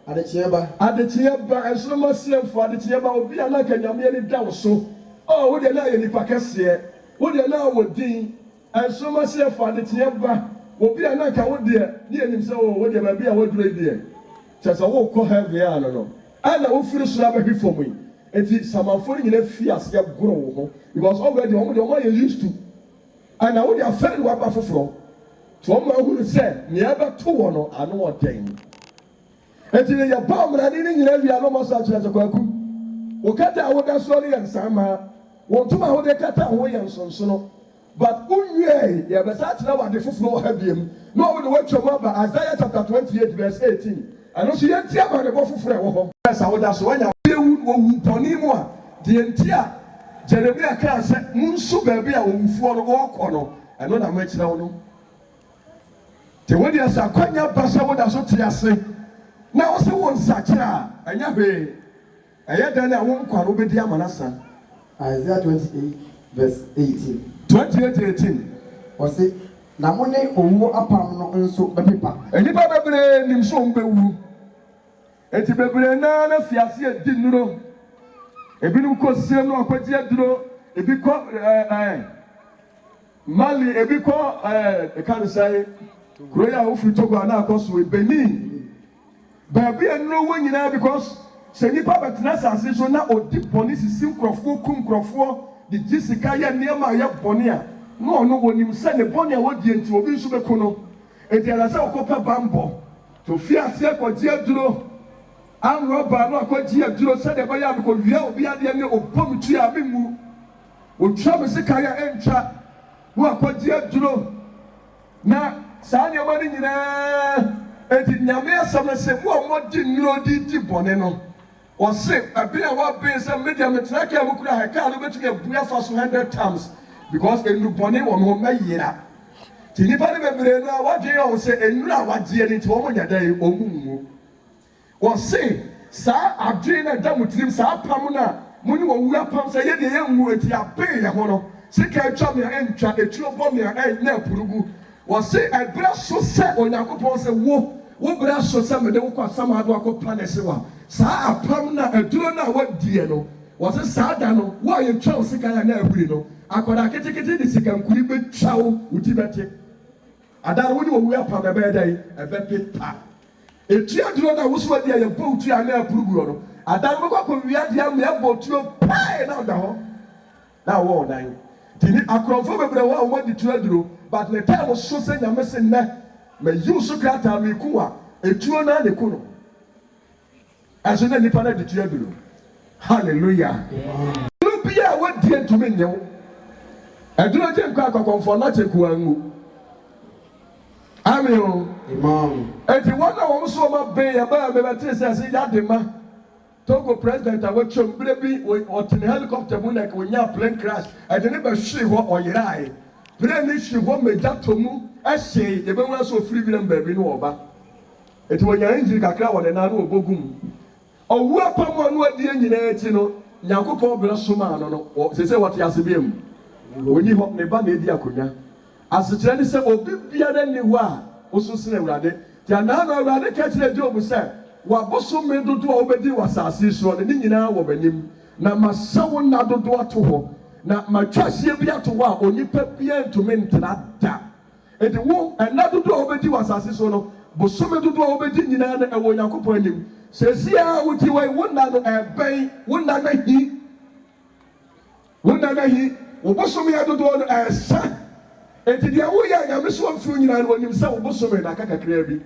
Speaker 3: adekyeɛ ba
Speaker 2: nsoroma srɛfoɔ adekyeɛ ba obi a na ka nyame ani da wo so wodeɛ na ayɛ nipa kɛseɛ wodeɛ na wɔ din nsoroma srɛfoɔ adekyeɛ ba obi a na ka wodeɛ ne anim sɛ wodeɛ baabi a waduro deɛ kyɛ sɛ wokɔ heaven a no ɛna wofiri soro abɛhwe fam yi enti samanfoɔ no nyina fi aseɛ goro wo ho because already ɔmo yɛ used to ana wode afɛre waba foforɔ to ɔmo ahunu sɛ nea ɛbɛto wɔ no ano ɔden enti ne yɛ ba mmrane ne nyina wie ano mɔso akyerɛ sɛ kwaku wokata a woda soɔ no yɛ nsaama wɔn ntoma a wode kata ho yɛ nsonsono but wonwie yɛbɛsa akyerɛ wade foforɔ wɔ ha biam na ɔwode woatwa mu aba Isaiah chapter 28 verse 18 ɛno nso yɛnti amanebɔ foforɔ ɛwɔ hɔ ɛsa woda so wanya wɔwu bɔne mu a deɛ nti a Jeremia kaa sɛ munsu baabi a owufoɔ no wɔkɔ no ɛno na moakyerɛ wo no te wode ɛsɛ akwanya ba sɛ woda so te ase na wo sɛ wo nsakyerɛ a ɛnyɛ hwee ɛyɛ dɛn a wo nkwa no wobɛdi ama no sa
Speaker 3: Isaiah 28 verse 18
Speaker 2: 28:18
Speaker 3: wɔsɛ na mo ne owuo apam no nso bɛpepa
Speaker 2: nnipa bebree nim so ɔmbɛwu enti bebree naa na fiase adi nnuro ebinom kɔ siem na ɔkɔgye aduro ebi kɔ Mali ebi kɔ ɛka ne sɛ kuro yi a wofiri Togo a na akɔ so Benin baabi a nnuro wɔ nyinaa because sɛ nipa bɛtena asase so na odi bɔne sisi nkurɔfoɔ kum nkurɔfoɔ de gye sika yɛ nneɛma a yɛ bɔne a na ɔno wɔnim sɛ ne bɔne a wɔdi nti obi nso bɛko no enti ɛda sɛ ɔkɔpɛ bambɔ to fie aseɛ kɔgye aduro anrɔba no akɔgye aduro sɛdeɛ ɛbɛyɛ a mekɔwia obi adeɛ ne ɔbɔ me tu a mengu ɔtwa me sika yɛ ɛntwa na akɔgye aduro na saa nneɛma no nyinaa enti nyame asɛm no sɛ mo a mɔdi nnuro di bɔne no ɔse ɛbi a wɔabɛn sɛ media metena ka mu kura hɛkaa no bɛtumi abu afa so 100 times because nnubɔne wɔ me ho mɛyera nti nnipa no bebree no a wɔadwene ɔho sɛ nnuro a wɔagyeɛ no nti wɔn nyɛ dɛ ɔmu ngu wɔse saa adwene no ɛda mo tirim saa apam no a mo ne wɔn wu apam sɛ yɛdeɛ yɛngu eti abɛn yɛ ho no sika atwa me a ɛntwa eturo bɔ me a ɛnyɛ apurugu wɔse ɛbrɛ so sɛ Onyankopɔn sɛ wo brɛ so sɛ mede wo kɔ asam ado akɔ planese wa saa apam na aduro na wadie no wɔse saa da no wo a yɛtwa wo sika yɛ na ahuri no akɔda ketekete de sika nkuri bɛtwa wo woti bɛte adare wo ne wɔwu apam ɛbɛyɛ dɛn ɛbɛpepa etu aduro na wo so adi a yɛbɔ otu a na apurugu no adare bɛkɔ akɔwia deɛ ama yɛbɔ otuo pae na ɔda hɔ na wɔwɔ ɔdan nti ne akorɔmfo bebree wɔ a wɔdi tu aduro but ne time so sɛ nyame se nnɛ mayiw so krataa meku a etuo na ne ku no ɛso na nipa na de tu aduro hallelujah no bi a wadi ntumi nyew aduro gye nkɔ akɔkɔmfo na kyɛ kuwa ngu amen
Speaker 3: imam
Speaker 2: eti wɔn a wɔn so wɔn abɛn yɛ bɛyɛ bɛbɛte sɛ ɛsɛ yade ma Togo president a wɔtwam bere bi ɔtene helicopter mu na wɔnya plane crash ɛde ne bɛhwe hɔ ɔyerae plane ne hwe hɔ megya tɔ mu ɛhyɛ yɛbɛwura so ofiri bi na baabi no ɔba eti wɔnya engine kakra wɔ ne nan no ɔbɔ gum ɔwu apam a no adie nyinaa akyi no Nyankopɔn brɛ soma ano no sɛ wɔte ase bi mu oni hɔ ne ba na edi akonnwa asekyerɛ ne sɛ obi biara ni hɔ a osusu na Awurade tia na Awurade ka kyerɛ Job sɛ wabosome dodo a wobɛdi wɔ asase so ne nyinaa wɔ b'anim na masawo na dodo ato hɔ na matwa ahyia bi ato hɔ a onipa biara ntumi ntena da edi wo ɛna dodo a wobɛdi wɔ asase so no bosome dodo a wobɛdi nyinaa na ɛwɔ Onyankopɔn anim sesia wuti wɔ wo na no ɛbɛn wo na na hi wo bosome ya dodo no ɛsa enti deɛ woyɛ Nyame so mfiri nyinaa no onim sɛ wo bosome na kakra bi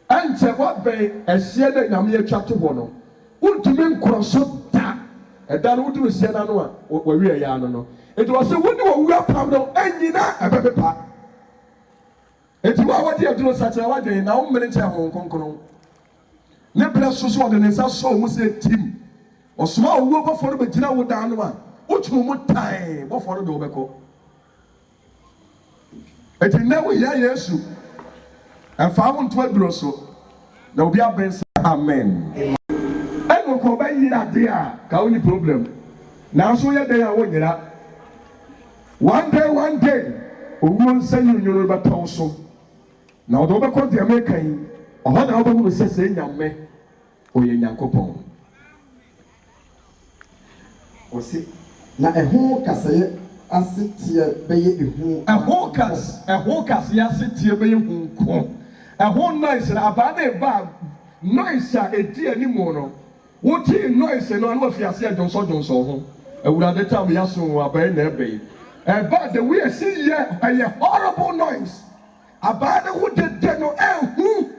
Speaker 2: ɛnkyɛ wɔbɛn ɛhyɛ na Nyame atwa to hɔ no wontumi nkoro so da ɛda no woduru hyɛ na no a wɔwie ya no enti wɔ sɛ wone wɔ wura pam no ɛnyina ɛbɛpepa enti wo a wɔde aduro sakyerɛ wadwen na wo mmere nkyɛ ho nkonkron ne brɛ so so ɔde ne nsa so mu sɛ tim ɔsoma owuo bɔfo no bɛgyina wo dan no a wotwe mu tae bɔfo no de wobɛkɔ enti nnɛ woyɛ Yesu ɛmfa wo nto aduro so na obi abɛn sɛ amen ɛno kɔ ɔbɛyi ade a ka wo ni problem nanso yɛ dɛn a wonyera one day owuo nsa yi onworo bɛtɔw so na ɔde wobɛkɔ deɛ meka yi ɔhɔ na wobɛhu sɛ sɛ Nyame ɔyɛ Nyankopɔn
Speaker 3: ɔsi na ɛho kasɛyɛ ase teɛ bɛyɛ ehu
Speaker 2: ɛho kaseɛ ase teɛ bɛyɛ hu nko ɛho noise na aba na ɛba noise a ɛdi anim no wotie noise no ano afi ase adwonsɔdwonsɔ ho Awurade tam yɛaso abɛyɛ na ɛbɛyɛ ɛba the way ɛsi yɛ ɛyɛ horrible noise aba ne ho dede no ɛhu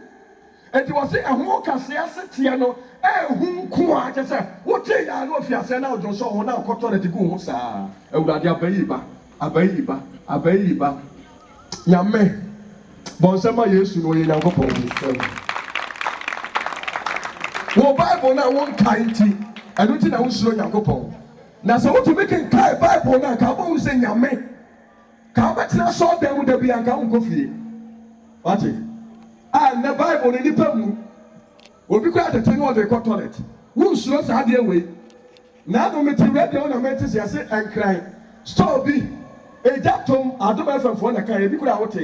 Speaker 2: eti wɔ se ɛho kaseɛ ase teɛ no ɛhu nko a kyɛ sɛ wotie yɛ ano afi ase na adwonsɔ ho na nkɔtɔ ne de gu ho saa Awurade abɛyi ba Nyame bɔnsɛm a Yesu no ɔyɛ Nyankopɔn nsɛm wɔ Bible na wonkae nti ɛno nti na wosuro Nyankopɔn na sɛ wotumi kenkae Bible na ka wobɛhu sɛ Nyame ka wobɛtena sɛ ɔdan mu da bi anka wonkɔ fie wate a nnɛ Bible no nipa mu obi kora tete ne ɔde kɔ toilet wonsuro saa adeɛ wei na ano mete radio na mete sɛ yɛse ɛnkran store bi ɛgya tom Adom FM na ka ebi kora wote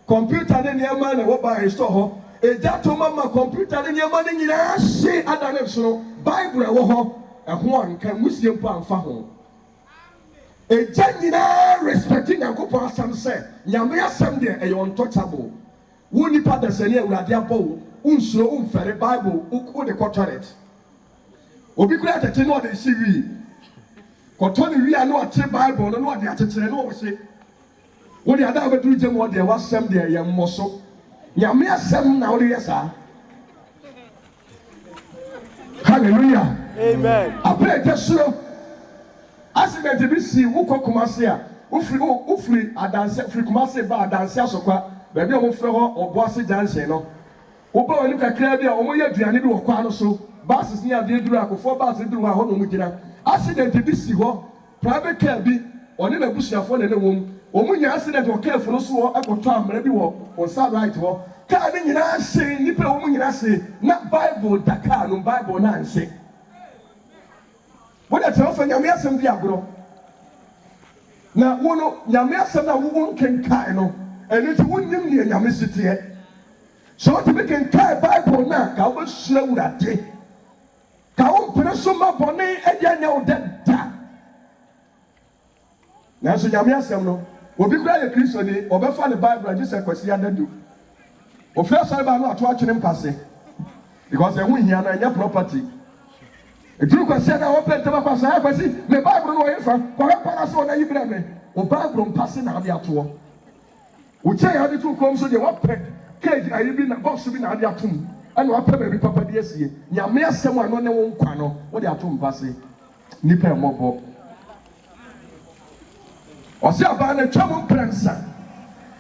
Speaker 2: computer ne nneɛma na wɔba store hɔ ɛgya tom ama computer ne nneɛma ne nyinaa hye adane soro Bible ɛwɔ hɔ ɛho anka musie mpo amfa ho ɛgya nyinaa respecting Nyankopɔn asɛm sɛ Nyame asɛm deɛ ɛyɛ untouchable wo nipa dasani Awurade abɔ wo unsuro umfɛre Bible wode kɔ toilet obi kura tete no ɔde hye wi kɔtɔ ne wi a no ɔte Bible no ɔde akyekyere no ɔhye wode ada abɛduru gye mu ɔde wasɛm deɛ yɛ mmɔ so Nyame asɛm na wode yɛ saa hallelujah amen apɛ ɛtɛ soro accident bi si wokɔ Kumase a wofiri adanse firi Kumase ba adanse asokwa baabi a wofrɛ hɔ Ɔboase junction no woba w'anim kakra bi a wɔyɛ aduane bi wɔ kwa no so buses ne adeɛ duru akɔfoɔ buses duru hɔ a hɔ na wɔn gyina accident bi si hɔ private car bi ɔne n'abusuafoɔ na ne wɔm wɔn nyɛ accident wɔ car foro so hɔ ɛkɔtɔ amena bi wɔ wɔn side right hɔ car ne nyinaa hyɛ nipa wɔn nyinaa hyɛ na Bible da car no Bible na nhyɛ wɔde kyerɛ fɛ Nyame asɛm bi agorɔ na wɔn no Nyame asɛm na wɔn kenkan no ɛno nti wɔn nim nea Nyame si teɛ so wɔtumi kenkan Bible na ka wɔbɛsua Awurade ka wɔmpere so ma bɔne ɛde anya wo dada nanso Nyame asɛm no obi kura yɛ Kristoni ɔbɛfa ne Bible agye sɛ Kwasi Adadu ofiri asɔre ba no ato atwene mpase because ɛho hia no ɛnyɛ property eduru Kwasi na wɔpɛ ntɛm akɔ asɔre Kwasi ne Bible no wɔyɛ fa kɔhɛ pa na sɛ ɔna yi brɛ me o Bible mpase na ade atoɔ wokyɛ yɛ ade to kom so deɛ wɔpɛ cage ayi bi na box bi na ade atom ɛna wɔpɛ baabi papa de asie Nyame asɛm a no ne wo nkwa no wɔde ato mpase nipa ɛmɔbɔ ɔsɛ aba na twa mu pransa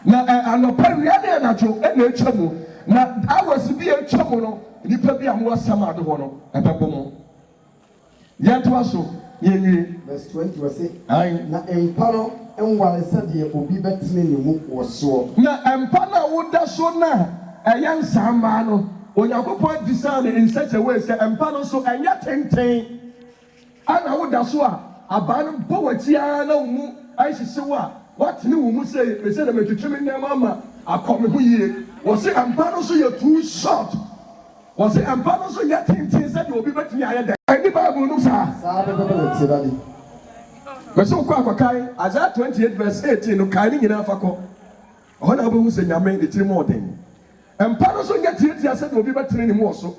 Speaker 2: na anɔpa wia ne anadwo ɛna atwa mu na hours bi atwa mu no nipa bi a mo asɛm ade hɔ no ɛbɛbɔ mo yɛtoa so yɛnwie
Speaker 3: verse 20 wɔ se na mpa no nwale sɛdeɛ obi bɛtene ne mu wɔ soɔ
Speaker 2: na mpa no a woda so na ɛyɛ nsamaa no Onyankopɔn design in such a way sɛ mpa no nso ɛnyɛ tenten ana woda so a aba no bɔ w'akyi ara na wo mu ahyehye wo a what ni wo mu say me say na metwetwe me mama akome ho yie wo say ampa no so you too short wo say ampa no so you tintin say de obi betumi aye da ani bible no sa
Speaker 3: be ti dadi
Speaker 2: me so kwa akokai Isaiah 28 verse 18 no kai ni nyina fa ko ho na obo hu say nyame de tiri mo den ampa no so you tintin say de obi betiri ni mo so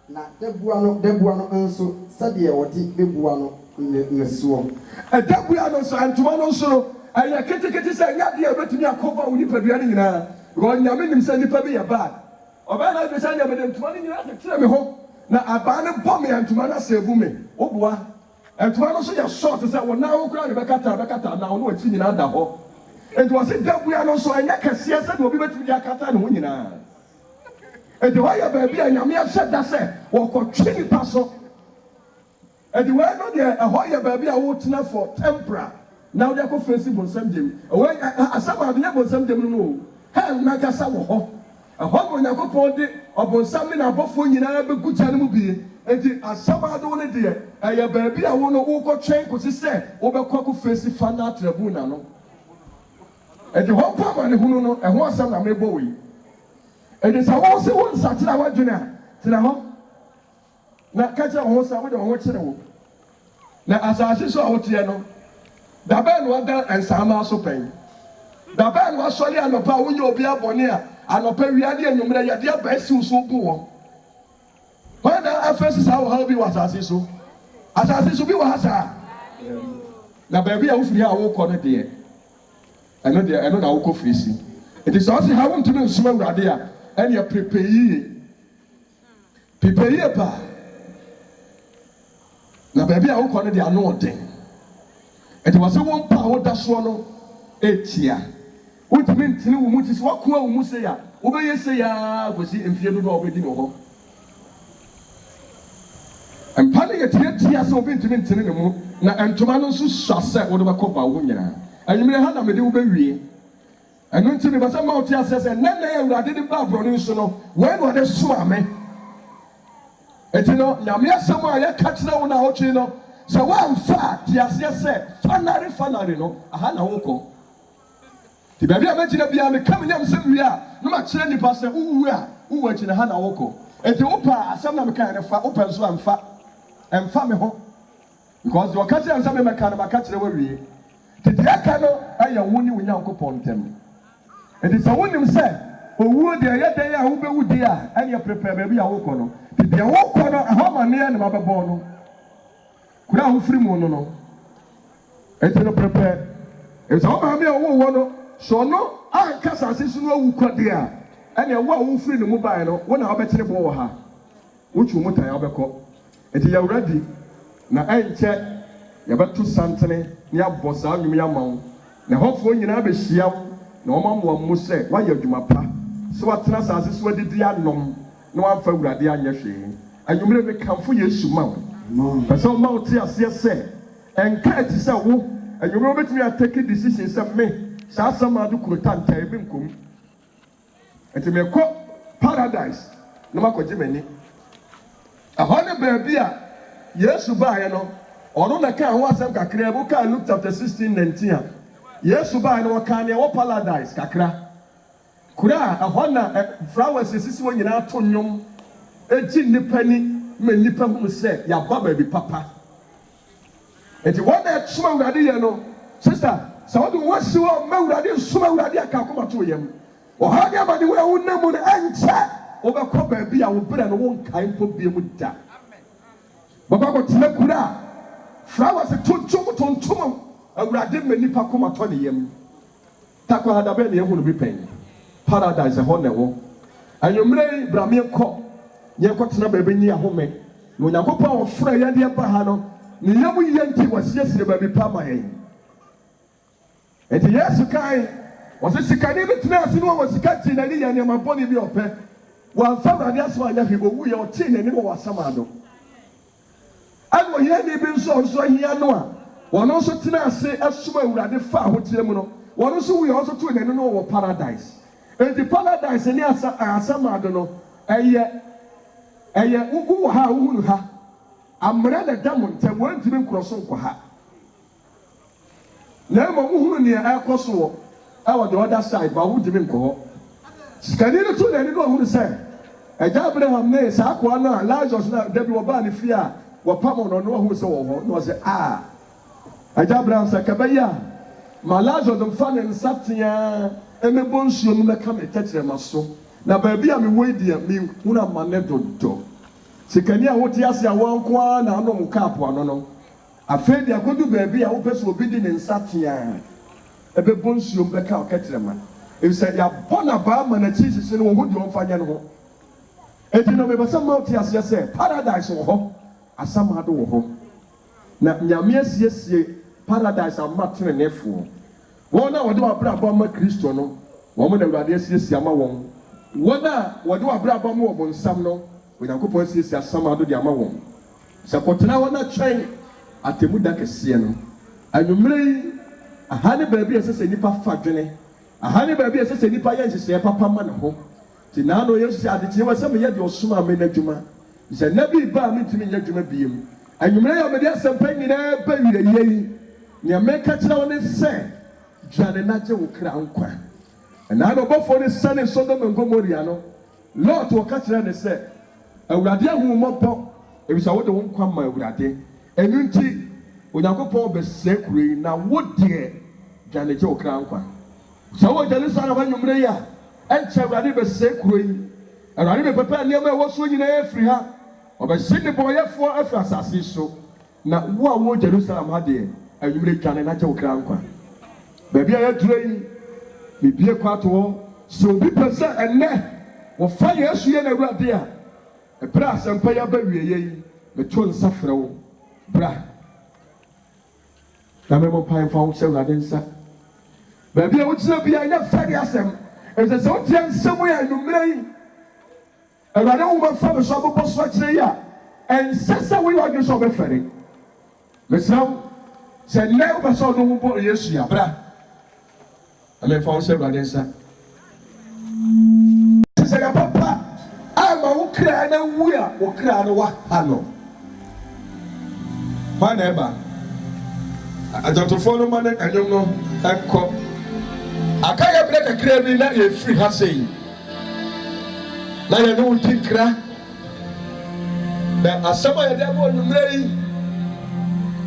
Speaker 3: na debua no nso sade e wodi debua no nsuo
Speaker 2: debua no so antuma no so aye ketekete say nya de betumi akova woni padua ni nyina go nyame nim say nipa bi ya bad oba na be say nyame de ntuma ni nyina tere me ho na aba ne bɔ me ntuma na sevu me oboa ntuma no so ya short say wo na wo kura ne bekata na wo no ati nyina da ho enti wo say debua no so anya kase say de obi betumi akata ne ho nyina enti wo ya ba bi a nyame ahye da say wo kɔtwe nipa so enti wo no de ho ya ba bi a wo tena for tempera now they go face bonsam dem we asaba de bonsam dem no hell na kasa wo ho ho mo yakopon de obonsam na abofo nyina be gucha no mu bi enti asaba de wo ne de ya ba bi a wo no wo ko twen ko se wo be ko face final tribunal no enti ho pa ma ne hunu no ho asam na mebo we enti sa wo se wo nsatira wa dwena tena ho na kaja ho sa wo de ho kire wo na asase so a wo tie no da ben wa da ensama so pen da ben wa sori anopa wo nye obi abone a anopa wiade enwumre ya de abasi so bu wo when the afes sa wo ha bi wasase so bi wa hasa na ba bi a wo firi a wo kɔ no de eno na wo kɔ firi si it is also how to know suma urade a and you prepare pa na ba bi a wo kɔ no de ano ɔden eti wase won pa wo da so no etia wotimi ntini wo mu ti so wako wo mu se ya wo be yese ya gosi emfie do do obedi no ho empane ye tia so obi ntimi ntini ne mu na entoma no so swase wo do be koba wo nyina anyimire ha na me de wo be wie enu ntimi ba sa ma oti asese na ya urade de ba bro no so no we no de so ame eti no nyame asem a ye ka kire wo na ho twi no so one fact yes fanary no aha na woko ti ba bia magina bia me kam nyam se wi a no ma kire ni pa se uwu a uwu achi na ha na woko enti opa asem na me kan ne fa opa so emfa me ho because wo ka kire asem me kan na ma ka kire wa wie ti ti aka no aye woni wonyankopon tem enti so wonim se owu de ye den a wo be wudi a anya prepare ba bia woko no ti de woko no aha ma ne na ma bebo no kura ho firi mu no etino prepare esa o ma me wo no so no anka sase so no awu kwade a ene wo firi ne mu bai no wo na obetene bo wo ha wochu mu tan obekọ eti ya ready na enche ya betu santene ya bosa anwum ya mawo na hofo nyina be hia na o mamwo mu se wa ya adwuma pa so watena sase so adidi anom na wa fa urade anya hwe anwumre be kamfo Yesu mawo person mount ase se enka ti se wo anwumre betumi a take decision se me sa sama do kurotanta e binkom enti me ko paradise na makoje mani ahone baabi a Yesu baaye no ono na ka ho asem kakra bu ka Luke chapter 16:19 a Yesu baaye no ka ne wo paradise kakra kura ahona flowers sisi wo nyina to nnwom eji nipani me nipa hu se ya baba bi papa enti wona etsuma urade ye no sister so wo do wasi wo ma urade nsuma urade aka akoma to yem o ha ga ba de wo namu ne ancha wo be ko ba bi a wo bere no won kan po bi mu da baba ko tile kura flowers tontum urade me nipa koma to ne yem takwa hada be ne hu no bi pen paradise ho ne wo anwumre bramie ko ye kwatena ba benyi ahome no nyakopa ofra ya de ba ha no ne yamu yenti wasiesire ba bi pa ma yen eti Yesu kai wase sikani betena ase no wasika ti na ni ya ne maboni bi ope wa fa ba dia so anya hebo wu ye o ti ne ni wo wasama do ago ye ni bi nso hia no a wono so tena ase asuma urade fa ho tire mu no wono so wu ye o so to ne no wo paradise enti paradise ni asama do no eye ugu ha uhunu ha amre na dam ntem wantimi nkroso nkwa ha na mo hunu ne akɔ so wɔ the other side ba wo dimi nkɔ sikani no to na ni no hunu sɛ agya Abraham ne saa akɔ no a Lazarus na dabi wɔ ba ne fie a wɔpam no no hunu sɛ wɔ hɔ no sɛ agya Abraham sɛ kabɛya ma Lazarus mfa ne nsa tea emebɔ nsuo mu mɛka me tɛtrɛ ma so na baabi a me wɔ di me hunu ama ne dodo sikani a wote ase a wɔnko a na anom kaapo ano no afei de akodu baabi a wopɛ so obi di ne nsa tea ebebɔ nsuo bɛka ɔkɛtrɛ ma efisɛ yɛabɔ na baa ma n'akyi sisi no wɔn ho di wɔn fa nyɛ no ho eti na mebɛsɛ ma wote aseɛ sɛ paradise wɔ hɔ asamado wɔ hɔ na nyame asiesie paradise ama tenenefoɔ wɔn a wɔde w'abrabɔ ama Kristo no wɔn na Awurade asiesie ama wɔn wɔn a wɔde w'abrabɔ ama wɔn nsam no Onyankopɔn asiesie asamado de ama wɔn sɛ kɔtena hɔ na twɛn atemu da kɛseɛ no anwummerɛ yi aha ne baabi a ɛsɛ sɛ nipa fa dwene aha ne baabi a ɛsɛ sɛ nipa yɛ nhyehyɛeɛ papa ma ne ho ti na no Yesu sɛ adekyee wɔ sɛ meyɛ deɛ ɔsoma me n'adwuma sɛ na bi ba a mentumi nyɛ adwuma biem anwummerɛ yi a mede asɛmpa nyinaa ba wirɛyɛ yi nea meka kyerɛ wo ne sɛ dwane na gye wo kra nkwa ɛnaa na ɔbɔfoɔ ne sane Sodom and Gomorrah no Lot wɔka kyerɛ ne sɛ Awurade ahummɔbɔ ebisɛ wode wo nkwa ma Awurade ɛnu nti Onyankopɔn bɛsɛ kuro yi na wo deɛ dwane gye wo kra nkwa sɛ wɔ Jerusalem anwummerɛ yi a ɛnkyɛ Awurade bɛsɛ kuro yi Awurade bɛpɛpɛ nneɛma a ɛwɔ so nyinaa afiri ha ɔbɛhye nnebɔneyɛfoɔ afiri asase so na wo a wɔ Jerusalem ha deɛ anwummerɛ dwane na gye wo kra nkwa baabi a yɛduro yi bibie kɔ ato hɔ sɛ obi pɛ sɛ ɛnnɛ wɔfa Yesu yɛ n'Awurade a ɛberɛ a asɛmpa yi aba wieyɛ yi meto nsa frɛ wo bra na mɛmɔ mpae mfa wo hyɛ Awurade nsa baabi a wogyina bia ɛnyɛ fɛde asɛm ɛsɛ sɛ woteɛ nsɛm yɛ anwummerɛ yi Awurade womɛfa me so abobɔ so akyerɛ yi a ɛnsɛ sɛ woyɛ ɔdwe sɛ ɔbɛfɛre mesrɛ wo sɛ nnɛ wopɛ sɛ ɔno ho bɔ Yesu a bra na mɛmfa wo hyɛ Awurade nsa sɛ yɛpapa ama wo kra na wu a wo kra no waha no hɔ na ɛba agyatofoɔ no ma ne ɛnwom no ɛnkɔ aka yɛ berɛ kakra bi na yɛfiri ha sei na yɛne wo di nkra na asɛm a yɛde ama anwummerɛ yi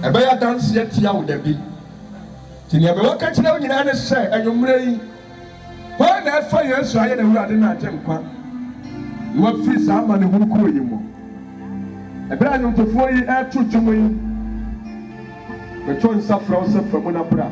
Speaker 2: ɛbɛyɛ adanseɛ tia wo da bi nti nea mɛwɔka kyerɛ wo nyinaa ne sɛ anwummerɛ yi hɔ na ɛfa Yesu ayɛ n'Awurade no agye nkwa na wafiri saa ama ne ho kuro yi mu ɛberɛ a nnwomtofoɔ yi ɛto dwom yi mɛtɔ nsa frɛ wo sɛ fa mu na bra